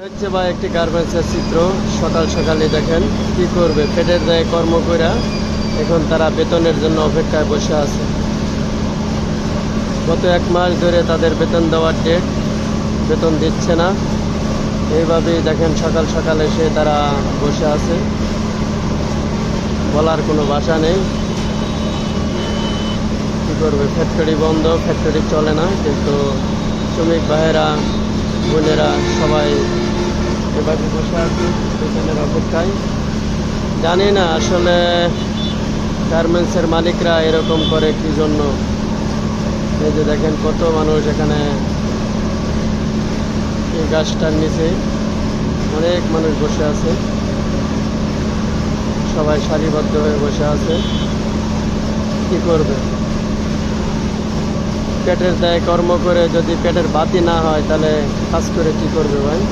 হচ্ছে বা একটি গার্মেন্টসের চিত্র। সকাল সকালে দেখেন কি করবে, পেটের দায়ে কর্ম কইরা এখন তারা বেতনের জন্য অপেক্ষায় বসে আছে। গত 1 মাস ধরে তাদের বেতন দেওয়ার ডেট, বেতন দিচ্ছে না। এইভাবেই দেখেন সকাল সকাল এসে তারা বসে আছে, বলার কোনো ভাষা নেই। কি করবে, ফ্যাক্টরি বন্ধ, ফ্যাক্টরি চলে না, কিন্তু শ্রমিক ভাইয়েরা বোনেরা সবাই এভাবে বসে আছে বেতনের অপেক্ষায়। জানি না আসলে গার্মেন্টসের মালিকরা এরকম করে কি জন্য। এই যে দেখেন কত মানুষ এখানে, এই গাছটার নিচে অনেক মানুষ বসে আছে, সবাই সারিবদ্ধ হয়ে বসে আছে। কি করবে, পেটের দায়ে কর্ম করে যদি পেটের বাতি না হয় তাহলে কাজ করে কি করবে ভাই।